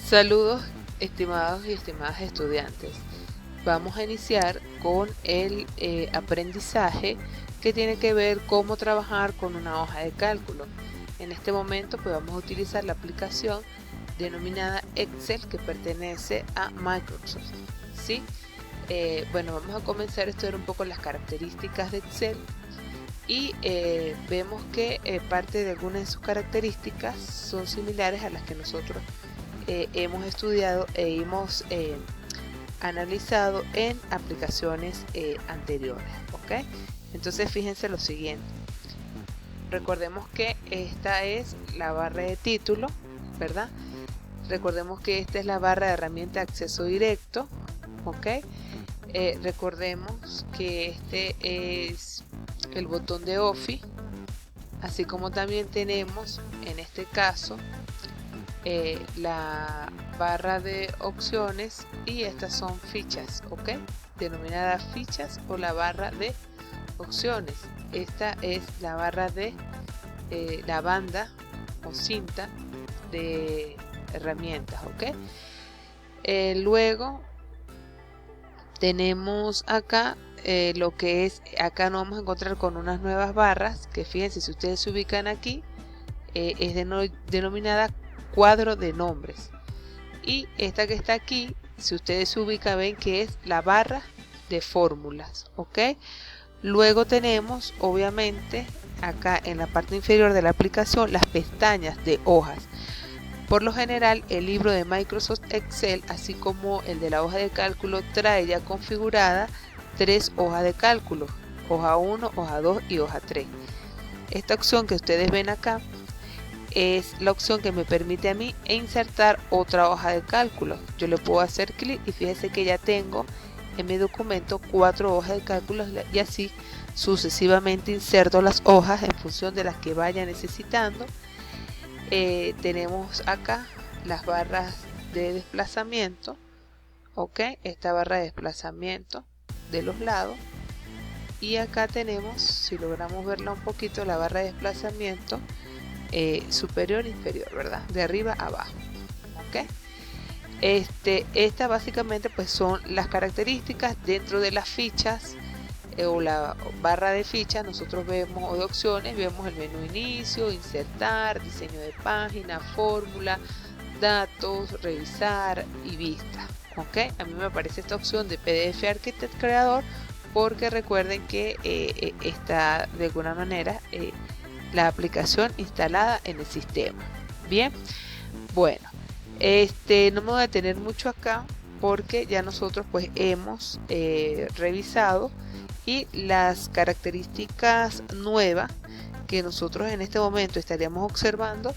Saludos, estimados y estimadas estudiantes. Vamos a iniciar con el aprendizaje que tiene que ver cómo trabajar con una hoja de cálculo. En este momento pues vamos a utilizar la aplicación denominada Excel, que pertenece a Microsoft, ¿sí? Bueno, vamos a comenzar a estudiar un poco las características de Excel y vemos que parte de algunas de sus características son similares a las que nosotros hemos estudiado e hemos analizado en aplicaciones anteriores, ¿ok? Entonces fíjense lo siguiente. Recordemos que esta es la barra de título, ¿verdad? Recordemos que esta es la barra de herramienta de acceso directo, ¿ok? Recordemos que este es el botón de Office, así como también tenemos en este caso la barra de opciones, y estas son fichas, ¿ok? Denominadas fichas o la barra de opciones. Esta es la barra de la banda o cinta de herramientas, ¿ok? Luego tenemos acá lo que es, acá nos vamos a encontrar con unas nuevas barras que, fíjense, si ustedes se ubican aquí, es denominada cuadro de nombres, y esta que está aquí, si ustedes se ubican, ven que es la barra de fórmulas, ¿ok? Luego tenemos obviamente acá en la parte inferior de la aplicación las pestañas de hojas. Por lo general el libro de Microsoft Excel, así como el de la hoja de cálculo, trae ya configurada 3 hojas de cálculo: hoja 1, hoja 2 y hoja 3. Esta opción que ustedes ven acá es la opción que me permite a mí insertar otra hoja de cálculo. Yo le puedo hacer clic y fíjense que ya tengo en mi documento 4 hojas de cálculo, y así sucesivamente inserto las hojas en función de las que vaya necesitando. Tenemos acá las barras de desplazamiento, ok, esta barra de desplazamiento de los lados, y acá tenemos, si logramos verla un poquito, la barra de desplazamiento superior e inferior, ¿verdad? De arriba a abajo, ¿ok? Esta básicamente pues son las características. Dentro de las fichas o la barra de fichas nosotros vemos, o de opciones, vemos el menú inicio, insertar, diseño de página, fórmula, datos, revisar y vista, ¿ok? A mí me aparece esta opción de PDF Architect Creador porque recuerden que está de alguna manera la aplicación instalada en el sistema. Bien, bueno, no me voy a detener mucho acá porque ya nosotros pues hemos revisado, y las características nuevas que nosotros en este momento estaríamos observando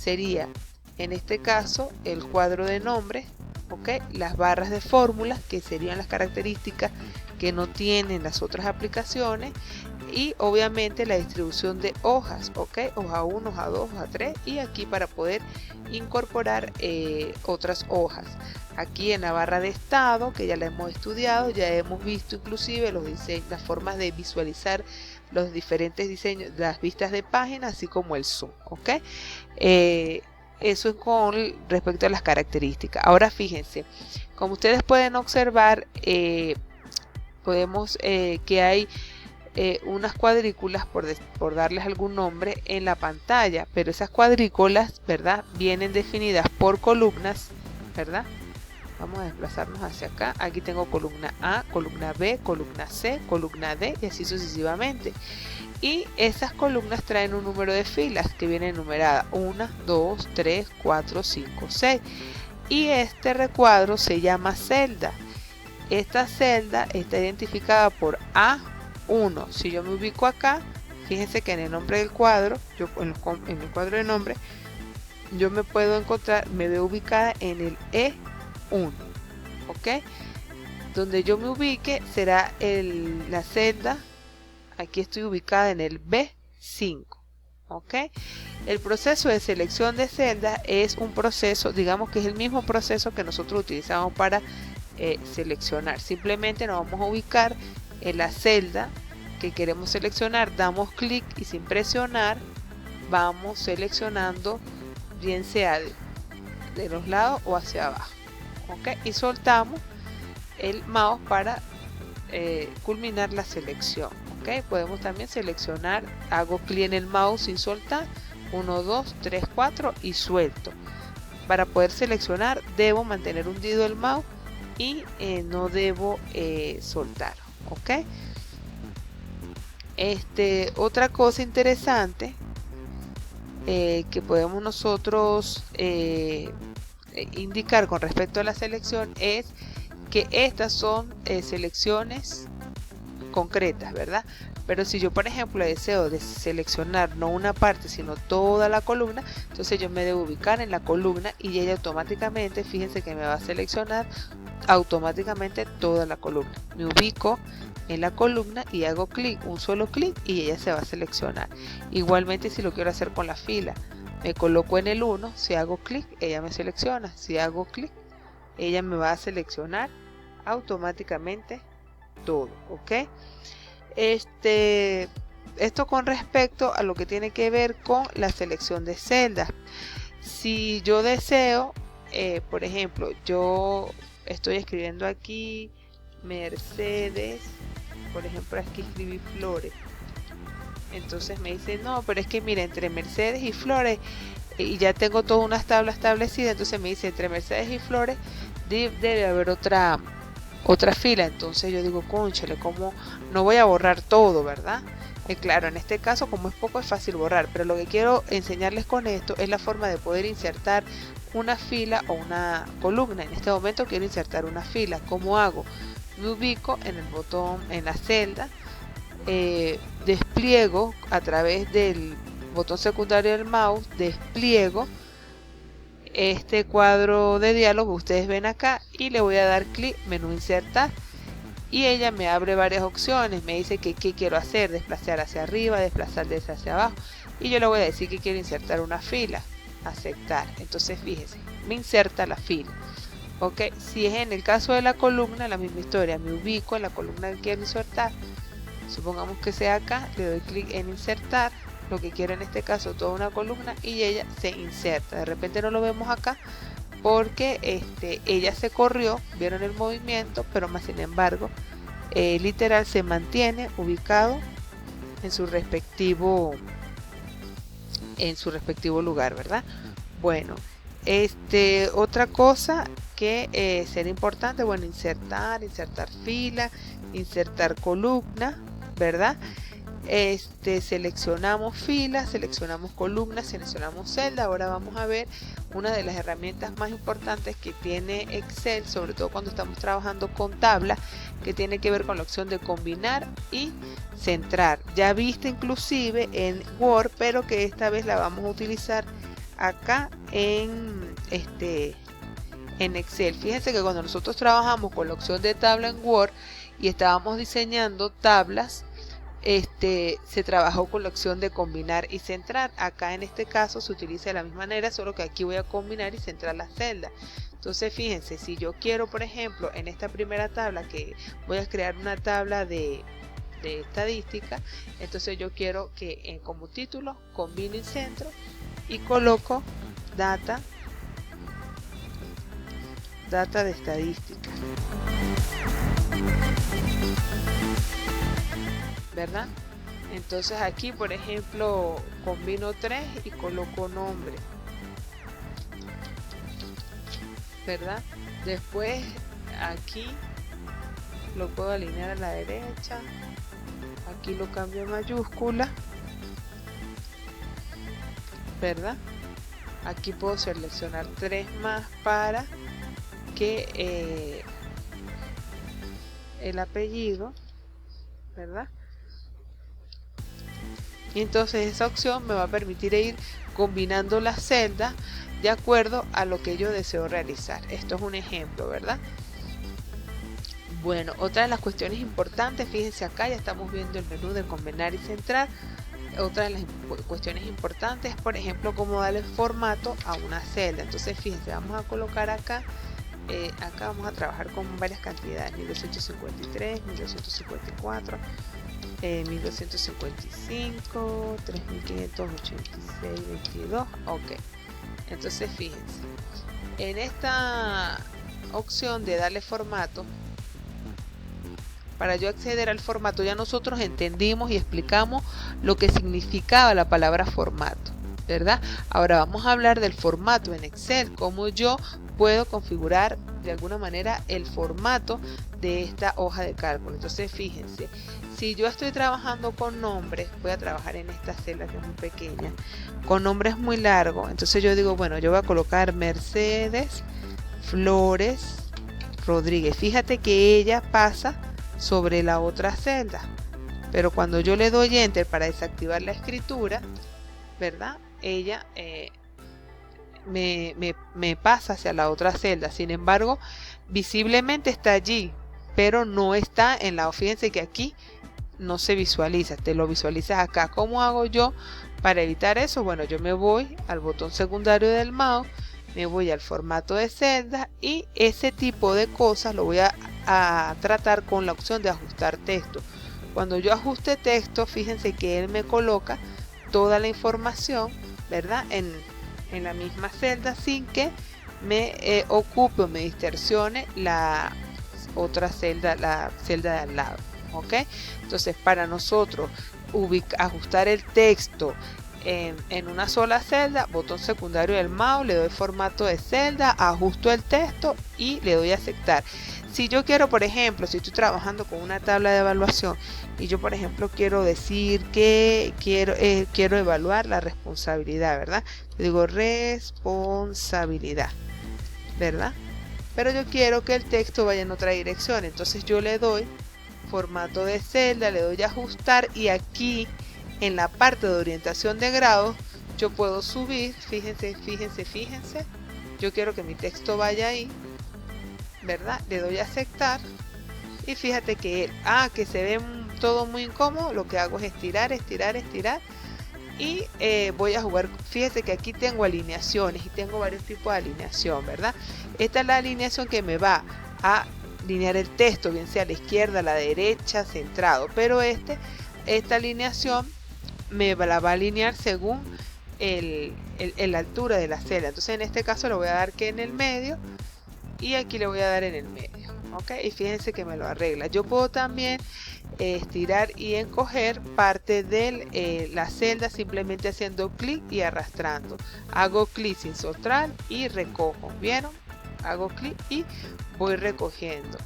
sería, en este caso, el cuadro de nombres, ¿ok? Las barras de fórmulas, que serían las características que no tienen las otras aplicaciones, y obviamente la distribución de hojas, ¿ok? Hoja 1, hoja 2, hoja 3, y aquí para poder incorporar otras hojas. Aquí en la barra de estado, que ya la hemos estudiado, ya hemos visto inclusive los diseños, las formas de visualizar los diferentes diseños, las vistas de página, así como el zoom, ¿ok? Eso es con respecto a las características. Ahora fíjense, como ustedes pueden observar, podemos que hay unas cuadrículas, por darles algún nombre, en la pantalla, pero esas cuadrículas, ¿verdad?, vienen definidas por columnas, ¿verdad? Vamos a desplazarnos hacia acá. Aquí tengo columna A, columna B, columna C, columna D, y así sucesivamente. Y esas columnas traen un número de filas que viene numerada 1, 2, 3, 4, 5, 6. Y este recuadro se llama celda. Esta celda está identificada por A1. Si yo me ubico acá, fíjense que en el nombre del cuadro, en el cuadro de nombre, yo me puedo encontrar, me veo ubicada en el E1, ¿ok? Donde yo me ubique será la celda. Aquí estoy ubicada en el B5, ¿ok? El proceso de selección de celdas es un proceso, digamos que es el mismo proceso que nosotros utilizamos para seleccionar. Simplemente nos vamos a ubicar en la celda que queremos seleccionar, damos clic y sin presionar vamos seleccionando, bien sea de los lados o hacia abajo, ¿ok? Y soltamos el mouse para culminar la selección, ¿ok? Podemos también seleccionar, hago clic en el mouse sin soltar, 1, 2, 3, 4 y suelto. Para poder seleccionar debo mantener hundido el mouse y no debo soltar, ¿ok? Otra cosa interesante que podemos nosotros indicar con respecto a la selección es que estas son selecciones concretas, ¿verdad? Pero si yo, por ejemplo, deseo de seleccionar no una parte, sino toda la columna, entonces yo me debo ubicar en la columna y ella automáticamente, fíjense que me va a seleccionar automáticamente toda la columna. Me ubico en la columna y hago clic, un solo clic y ella se va a seleccionar. Igualmente si lo quiero hacer con la fila, me coloco en el 1, si hago clic, ella me selecciona. Si hago clic, ella me va a seleccionar automáticamente todo, ¿ok? Esto con respecto a lo que tiene que ver con la selección de celdas. Si yo deseo, por ejemplo, yo estoy escribiendo aquí Mercedes, por ejemplo aquí escribí Flores, entonces me dice no, pero es que mira, entre Mercedes y Flores, y ya tengo todas unas tablas establecidas, entonces me dice entre Mercedes y Flores debe haber otra fila. Entonces yo digo, cónchale, como no voy a borrar todo, ¿verdad? Claro, en este caso como es poco es fácil borrar, pero lo que quiero enseñarles con esto es la forma de poder insertar una fila o una columna. En este momento quiero insertar una fila. ¿Cómo hago? Me ubico en el botón, en la celda, despliego a través del botón secundario del mouse, despliego este cuadro de diálogo que ustedes ven acá y le voy a dar clic, menú insertar, y ella me abre varias opciones. Me dice que qué quiero hacer, desplazar hacia arriba, desplazar desde hacia abajo, y yo le voy a decir que quiero insertar una fila, aceptar. Entonces fíjense, me inserta la fila, ok. Si es en el caso de la columna, la misma historia, me ubico en la columna que quiero insertar, supongamos que sea acá, le doy clic en insertar, lo que quiero en este caso toda una columna, y ella se inserta. De repente no lo vemos acá porque ella se corrió, vieron el movimiento, pero más sin embargo literal se mantiene ubicado en su respectivo lugar, ¿verdad? Bueno, otra cosa que será importante, bueno, insertar fila, insertar columna, ¿verdad? Seleccionamos filas, seleccionamos columnas, seleccionamos celda. Ahora vamos a ver una de las herramientas más importantes que tiene Excel, sobre todo cuando estamos trabajando con tablas, que tiene que ver con la opción de combinar y centrar. Ya viste inclusive en Word, pero que esta vez la vamos a utilizar acá en Excel. Fíjense que cuando nosotros trabajamos con la opción de tabla en Word y estábamos diseñando tablas, se trabajó con la opción de combinar y centrar. Acá en este caso se utiliza de la misma manera, solo que aquí voy a combinar y centrar las celdas. Entonces fíjense, si yo quiero, por ejemplo, en esta primera tabla, que voy a crear una tabla de estadística, entonces yo quiero que como título combine y centro, y coloco data de estadística, ¿verdad? Entonces aquí, por ejemplo, combino 3 y coloco nombre, ¿verdad? Después aquí lo puedo alinear a la derecha, aquí lo cambio a mayúscula, ¿verdad? Aquí puedo seleccionar 3 más para que el apellido, ¿verdad? Y entonces esa opción me va a permitir ir combinando las celdas de acuerdo a lo que yo deseo realizar. Esto es un ejemplo, ¿verdad? Bueno, otra de las cuestiones importantes, fíjense acá, ya estamos viendo el menú de combinar y centrar. Otra de las cuestiones importantes, por ejemplo, cómo darle formato a una celda. Entonces fíjense, vamos a colocar acá, acá vamos a trabajar con varias cantidades, 1253, 1254, 1255, 3586, 22, ok. Entonces fíjense, En esta opción de darle formato, para yo acceder al formato, ya nosotros entendimos y explicamos lo que significaba la palabra formato, ¿verdad? Ahora vamos a hablar del formato en Excel, cómo yo puedo configurar de alguna manera el formato de esta hoja de cálculo. Entonces fíjense, si yo estoy trabajando con nombres, voy a trabajar en esta celda que es muy pequeña, con nombres muy largos, entonces yo digo, bueno, yo voy a colocar Mercedes Flores Rodríguez. Fíjate que ella pasa sobre la otra celda, pero cuando yo le doy Enter para desactivar la escritura, ¿verdad? Ella me pasa hacia la otra celda. Sin embargo, visiblemente está allí, pero no está en la... Fíjense que aquí no se visualiza, te lo visualizas acá. ¿Cómo hago yo para evitar eso? Bueno, yo me voy al botón secundario del mouse, me voy al formato de celda y ese tipo de cosas lo voy a tratar con la opción de ajustar texto. Cuando yo ajuste texto, fíjense que él me coloca toda la información, ¿verdad? En la misma celda sin que me ocupe o me distorsione la otra celda, la celda de al lado, ¿ok? Entonces, para nosotros ajustar el texto en una sola celda, botón secundario del mouse, le doy formato de celda, ajusto el texto y le doy a aceptar. Si yo quiero, por ejemplo, si estoy trabajando con una tabla de evaluación y yo, por ejemplo, quiero decir que quiero evaluar la responsabilidad, ¿verdad? Yo digo responsabilidad, ¿verdad? Pero yo quiero que el texto vaya en otra dirección, entonces yo le doy formato de celda, le doy a ajustar y aquí en la parte de orientación de grados yo puedo subir, fíjense, yo quiero que mi texto vaya ahí, ¿verdad? Le doy a aceptar y fíjate que que se ve todo muy incómodo, lo que hago es estirar y voy a jugar. Fíjese que aquí tengo alineaciones y tengo varios tipos de alineación, ¿verdad? Esta es la alineación que me va a alinear el texto, bien sea a la izquierda, a la derecha, centrado, pero esta alineación me la va a alinear según la altura de la celda. Entonces en este caso le voy a dar que en el medio y aquí le voy a dar en el medio, ¿ok? Y fíjense que me lo arregla. Yo puedo también estirar y encoger parte de la celda simplemente haciendo clic y arrastrando. Hago clic sin soltar y recojo, ¿vieron? Hago clic y voy recogiendo.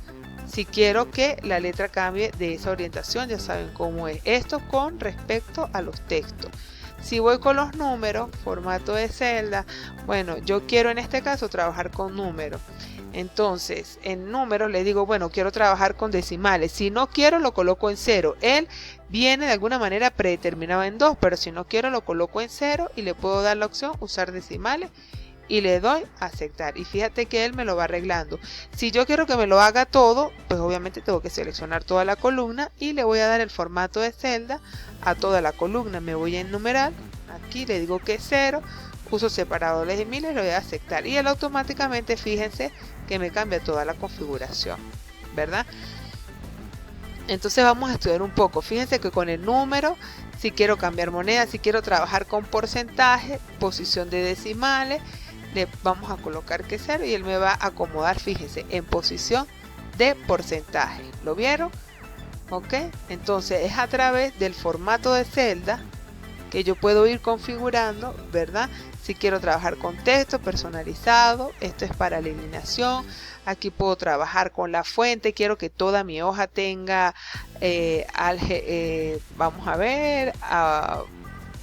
Si quiero que la letra cambie de esa orientación, ya saben cómo es esto con respecto a los textos. Si voy con los números, formato de celda, bueno, yo quiero en este caso trabajar con números. Entonces, en números le digo, bueno, quiero trabajar con decimales. Si no quiero, lo coloco en 0. Él viene de alguna manera predeterminado en 2, pero si no quiero, lo coloco en 0 y le puedo dar la opción usar decimales y le doy a aceptar. Y fíjate que él me lo va arreglando. Si yo quiero que me lo haga todo, pues obviamente tengo que seleccionar toda la columna y le voy a dar el formato de celda a toda la columna. Me voy a enumerar, aquí le digo que es 0. Uso separadores de miles, lo voy a aceptar y él automáticamente, fíjense que me cambia toda la configuración, ¿verdad? Entonces vamos a estudiar un poco. Fíjense que con el número, si quiero cambiar moneda, si quiero trabajar con porcentaje, posición de decimales, le vamos a colocar que 0 y él me va a acomodar, fíjense, en posición de porcentaje. ¿Lo vieron? ¿Ok? Entonces es a través del formato de celda que yo puedo ir configurando, ¿verdad? Si quiero trabajar con texto personalizado, esto es para la eliminación. Aquí puedo trabajar con la fuente, quiero que toda mi hoja tenga, vamos a ver,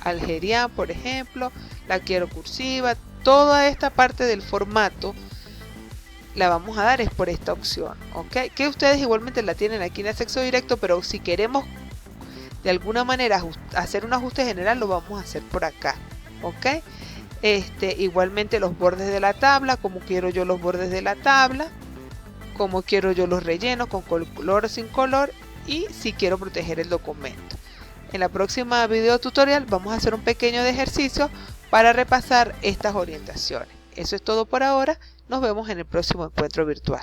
Algerian, por ejemplo, la quiero cursiva. Toda esta parte del formato la vamos a dar es por esta opción, ¿ok? Que ustedes igualmente la tienen aquí en acceso directo, pero si queremos de alguna manera hacer un ajuste general, lo vamos a hacer por acá, ¿ok? Igualmente los bordes de la tabla, como quiero yo los bordes de la tabla, como quiero yo los rellenos, con color o sin color, y si quiero proteger el documento. En la próxima video tutorial vamos a hacer un pequeño ejercicio para repasar estas orientaciones. Eso es todo por ahora, nos vemos en el próximo encuentro virtual.